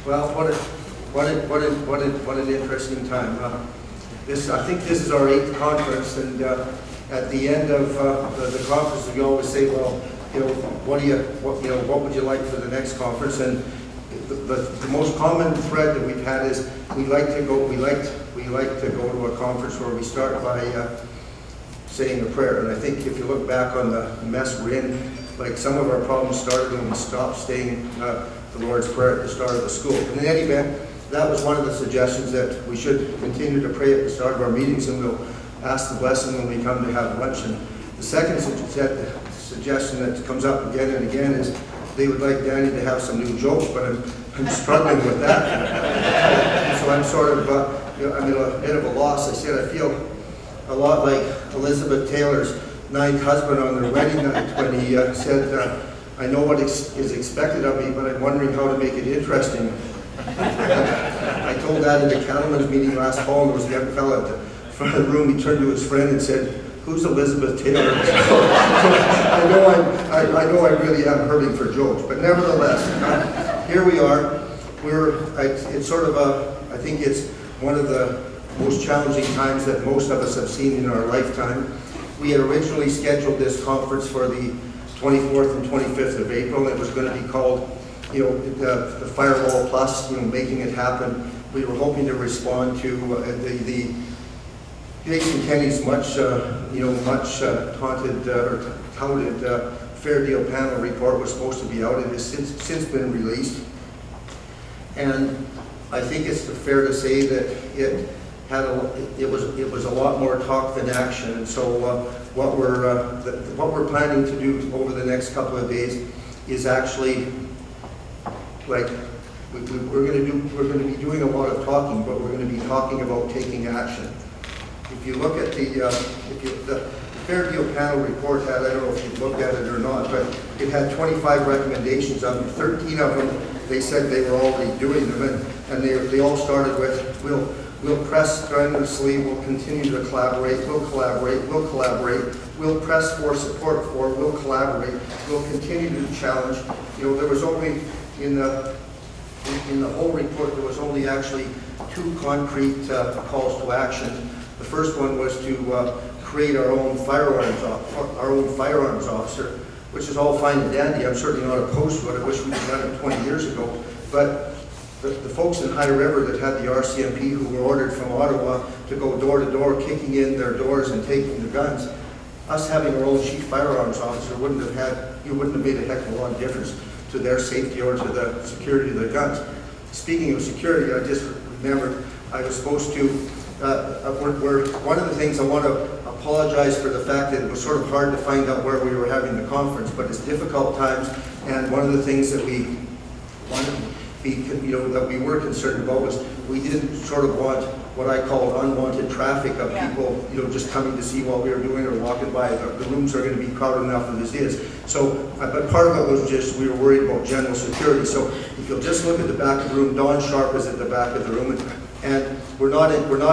Well, what an interesting time. I think this is our 8th conference, and at the end of the conference, we always say, well, what would you like for the next conference? And the most common thread that we've had is we like to go to a conference where we start by saying a prayer. And I think if you look back on the mess we're in, like some of our problems started when we stopped saying the Lord's Prayer at the start of the school. And in any event, that was one of the suggestions, that we should continue to pray at the start of our meetings, and we'll ask the blessing when we come to have lunch. And the second suggestion that comes up again and again is they would like Danny to have some new jokes, but I'm struggling with that. So I'm sort of, I'm at a bit of a loss. I said I feel a lot like Elizabeth Taylor's 9th husband on their wedding night when he said, I know what is expected of me, but I'm wondering how to make it interesting. I told that at the cattlemen's meeting last fall, and there was a young fellow at the front of the room. He turned to his friend and said, "Who's Elizabeth Taylor?" I know I really am hurting for jokes, but nevertheless, here we are. It's sort of I think it's one of the most challenging times that most of us have seen in our lifetime. We had originally scheduled this conference for the 24th and 25th of April. It was going to be called, the Firewall Plus, making it happen. We were hoping to respond to the Jason Kenney's much taunted or touted Fair Deal Panel report was supposed to be out. It has since been released, and I think it's fair to say that it was a lot more talk than action. And so what we're planning to do over the next couple of days is actually, like, we're going to be doing a lot of talking, but we're going to be talking about taking action. If you look at the Fair Deal Panel report had, I don't know if you've looked at it or not, but it had 25 recommendations of them. 13 of them, they said they were already doing them, and they all started with, we'll press strenuously, we'll continue to collaborate, we'll collaborate, we'll press for support for, we'll collaborate, we'll continue to challenge. There was only, in the whole report, there was only actually 2 concrete calls to action. The first one was to create our own firearms officer, which is all fine and dandy. I'm certainly not opposed to it. I wish we'd done it 20 years ago. But the folks in High River that had the RCMP who were ordered from Ottawa to go door to door, kicking in their doors and taking the guns, us having our own chief firearms officer wouldn't have made a heck of a lot of difference to their safety or to the security of their guns. Speaking of security, I just remembered I was supposed to, one of the things I want to apologize for the fact that it was sort of hard to find out where we were having the conference, but it's difficult times, and one of the things that we wanted that we were concerned about was we didn't sort of want what I call unwanted traffic of people, just coming to see what we were doing or walking by. The rooms are going to be crowded enough as it is. So, but part of it was just we were worried about general security. So if you'll just look at the back of the room, Don Sharp is at the back of the room, and we're not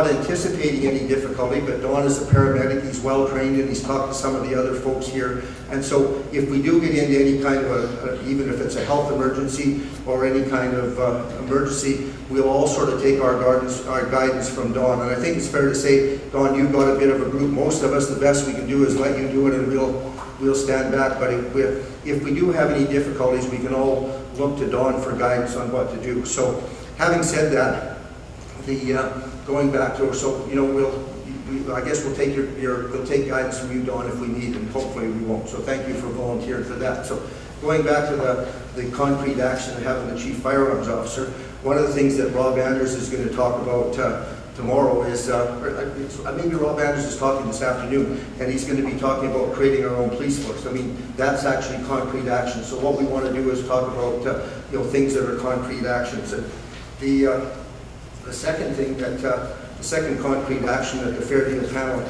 anticipating any difficulty, but Don is a paramedic, he's well trained, and he's talked to some of the other folks here. And so if we do get into any kind of even if it's a health emergency or any kind of emergency, we'll all sort of take our guidance from Don. And I think it's fair to say, Don, you've got a bit of a group. Most of us, the best we can do is let you do it, and we'll stand back. But if we do have any difficulties, we can all look to Don for guidance on what to do. So having said that, going back to, I guess we'll take guidance from you, Don, if we need, and hopefully we won't. So thank you for volunteering for that. So going back to the concrete action of having the chief firearms officer, one of the things that Rob Anders is going to talk about tomorrow is, maybe Rob Anders is talking this afternoon, and he's going to be talking about creating our own police force. I mean, that's actually concrete action. So what we want to do is talk about things that are concrete actions. And the second thing the second concrete action that the Fair Deal Panel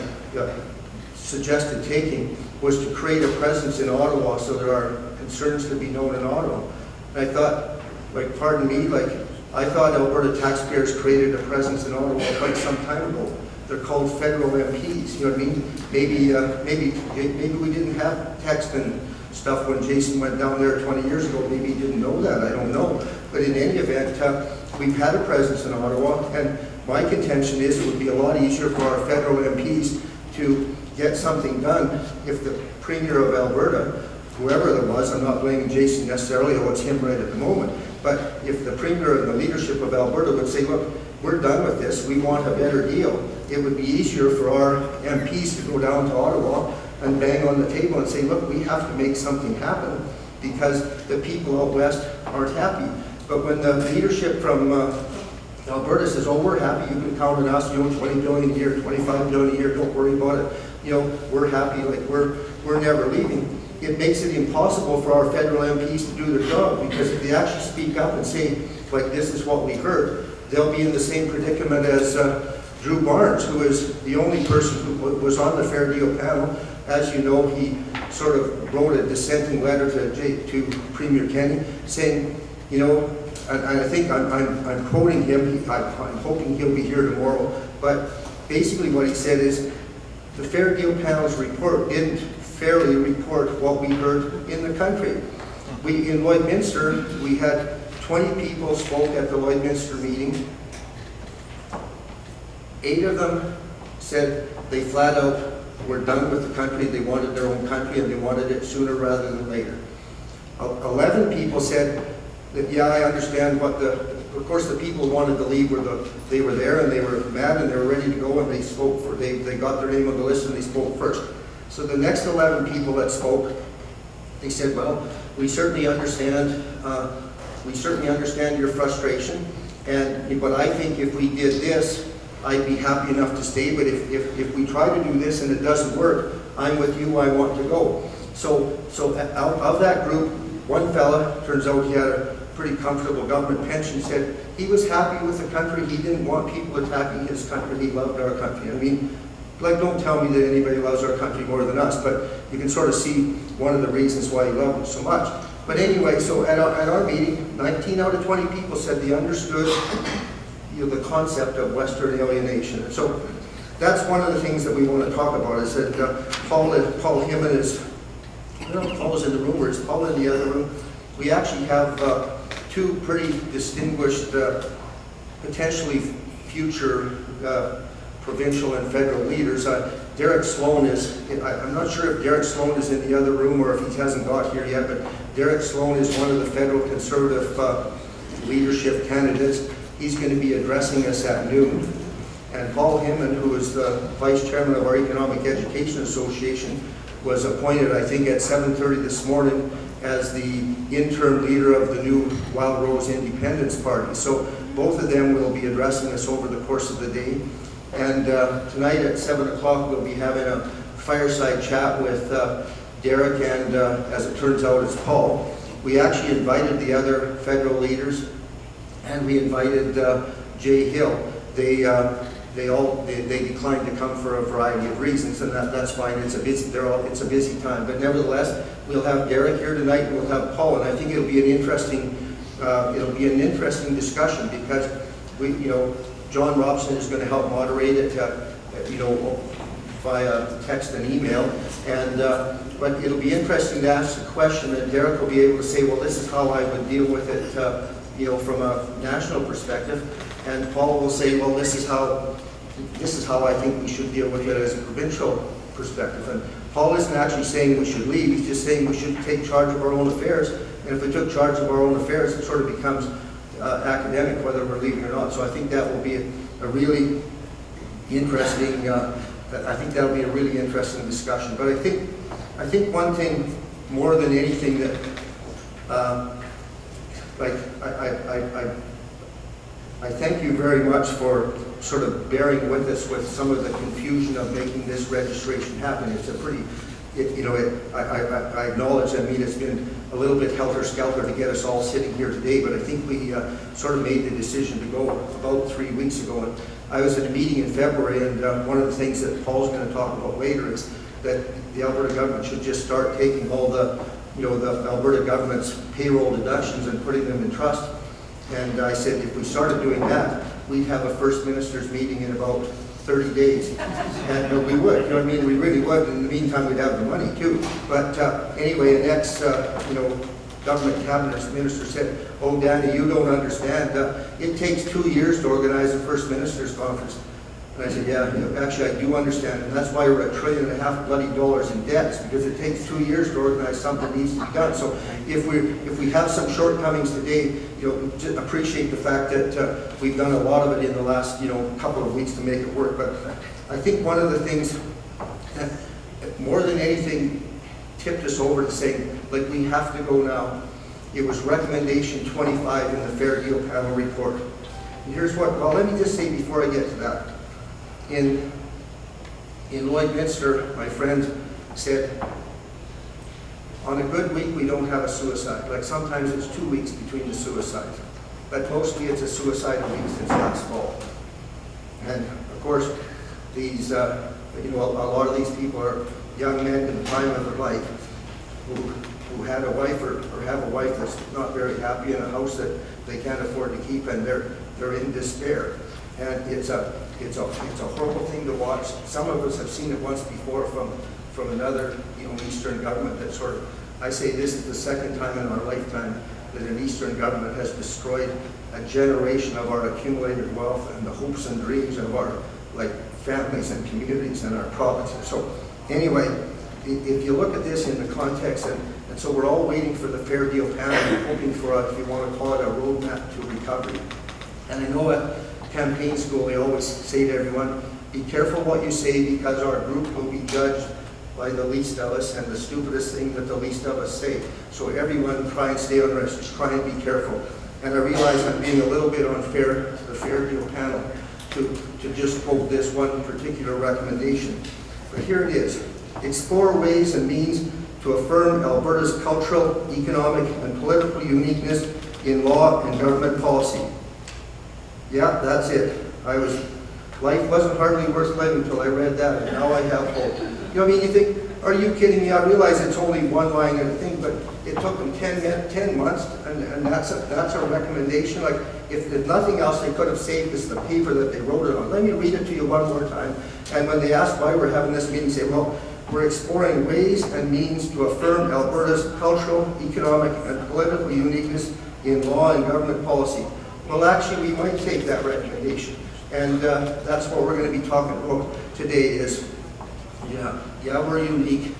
suggested taking was to create a presence in Ottawa so there are concerns to be known in Ottawa. And I thought, pardon me, I thought Alberta taxpayers created a presence in Ottawa quite some time ago. They're called federal MPs, you know what I mean? Maybe we didn't have text and stuff when Jason went down there 20 years ago. Maybe he didn't know that, I don't know. But in any event, we've had a presence in Ottawa, and my contention is it would be a lot easier for our federal MPs to get something done if the Premier of Alberta, whoever it was, I'm not blaming Jason necessarily, although it's him right at the moment, but if the Premier and the leadership of Alberta would say, look, we're done with this, we want a better deal, it would be easier for our MPs to go down to Ottawa and bang on the table and say, look, we have to make something happen because the people out west aren't happy. But when the leadership from Alberta says, oh, we're happy, you can count on us, 20 billion a year, 25 billion a year, don't worry about it, we're happy, like we're never leaving. It makes it impossible for our federal MPs to do their job, because if they actually speak up and say, like, this is what we heard, they'll be in the same predicament as Drew Barnes, who is the only person who was on the Fair Deal panel. As you know, he sort of wrote a dissenting letter to Premier Kenney saying, and I think I'm quoting him, I'm hoping he'll be here tomorrow, but basically what he said is the Fair Deal panel's report didn't fairly report what we heard in the country. In Lloydminster, we had 20 people spoke at the Lloydminster meeting. 8 of them said they flat out were done with the country, they wanted their own country, and they wanted it sooner rather than later. 11 people said that, yeah, I understand what of course the people who wanted to leave they were there and they were mad and they were ready to go, and they spoke they got their name on the list and they spoke first. So the next 11 people that spoke, they said, well, we certainly understand your frustration, but I think if we did this, I'd be happy enough to stay, but if we try to do this and it doesn't work, I'm with you, I want to go. So out of that group, one fella, turns out he had a pretty comfortable government pension, said he was happy with the country, he didn't want people attacking his country, he loved our country. I mean, like, don't tell me that anybody loves our country more than us, but you can sort of see one of the reasons why he loved it so much. But anyway, so at our meeting, 19 out of 20 people said they understood the concept of Western alienation. And so that's one of the things that we want to talk about, is that Paul Himon is, Paul's in the room, or is Paul in the other room? We actually have 2 pretty distinguished, potentially future provincial and federal leaders. Derek Sloan is, I'm not sure if Derek Sloan is in the other room or if he hasn't got here yet, but Derek Sloan is one of the federal conservative leadership candidates. He's going to be addressing us at noon. And Paul Himon, who is the vice chairman of our Economic Education Association, was appointed, I think, at 7:30 this morning as the interim leader of the new Wild Rose Independence Party. So both of them will be addressing us over the course of the day. And tonight at 7 o'clock we'll be having a fireside chat with Derek and, as it turns out, it's Paul. We actually invited the other federal leaders, and we invited Jay Hill. They declined to come for a variety of reasons, and that's fine. It's a busy time, but nevertheless, we'll have Derek here tonight, and we'll have Paul, and I think it'll be an interesting discussion, because John Robson is going to help moderate it, via text and email, and but it'll be interesting to ask the question, and Derek will be able to say, well, this is how I would deal with it, from a national perspective, and Paul will say, well, this is how I think we should deal with it as a provincial perspective. And Paul isn't actually saying we should leave, he's just saying we should take charge of our own affairs, and if we took charge of our own affairs, it sort of becomes academic whether we're leaving or not. So I think that will be a really interesting, that'll be a really interesting discussion. But I think one thing more than anything that, I thank you very much for sort of bearing with us with some of the confusion of making this registration happen. It's a pretty, I acknowledge, it's been a little bit helter-skelter to get us all sitting here today, but I think we sort of made the decision to go about 3 weeks ago. And I was at a meeting in February, and one of the things that Paul's going to talk about later is that the Alberta government should just start taking all the Alberta government's payroll deductions and putting them in trust. And I said if we started doing that, we'd have a First Minister's meeting in about 30 days. And we would, you know what I mean? We really would. In the meantime, we'd have the money too. But anyway, the next, government cabinet minister said, "Oh, Danny, you don't understand. It takes 2 years to organize the first minister's conference." And I said, "Yeah, actually, I do understand, and that's why we're $1.5 trillion bloody in debt, is because it takes 2 years to organize something that needs to be done." So if we have some shortcomings today, just appreciate the fact that we've done a lot of it in the last couple of weeks to make it work. But I think one of the things that more than anything tipped us over to saying, like, we have to go now, it was recommendation 25 in the Fair Deal Panel report. And here's what, well, let me just say before I get to that. In Lloydminster, my friend said, on a good week, we don't have a suicide. Like sometimes it's 2 weeks between the suicides. But mostly it's a suicide a week since last fall. And of course, these, a lot of these people are young men in the prime of their life who had a wife or have a wife that's not very happy in a house that they can't afford to keep, and they're in despair. And it's a horrible thing to watch. Some of us have seen it once before from another Eastern government that sort of, I say this is the second time in our lifetime that an Eastern government has destroyed a generation of our accumulated wealth and the hopes and dreams of our families and communities and our provinces. So anyway, if you look at this in the context, and so we're all waiting for the Fair Deal Panel, hoping for if you want to call it a roadmap to recovery. And I know at campaign school they always say to everyone, be careful what you say, because our group will be judged by the least of us and the stupidest thing that the least of us say. So everyone try and stay on rest, just try and be careful. And I realize I'm being a little bit unfair to the Fair Deal Panel to just quote this one particular recommendation. But here it is. Explore ways and means to affirm Alberta's cultural, economic, and political uniqueness in law and government policy. Yeah, that's it. Life wasn't hardly worth living until I read that, and now I have hope. You think, are you kidding me? I realize it's only one line in the thing, but it took them 10 months, and that's a recommendation. Like, if nothing else, they could have saved us the paper that they wrote it on. Let me read it to you one more time. And when they asked why we're having this meeting, say, well, we're exploring ways and means to affirm Alberta's cultural, economic, and political uniqueness in law and government policy. Well, actually, we might take that recommendation. And that's what we're going to be talking about today is, yeah, we're unique.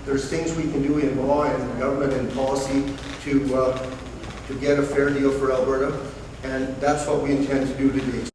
There's things we can do in law and government and policy to get a fair deal for Alberta. And that's what we intend to do today.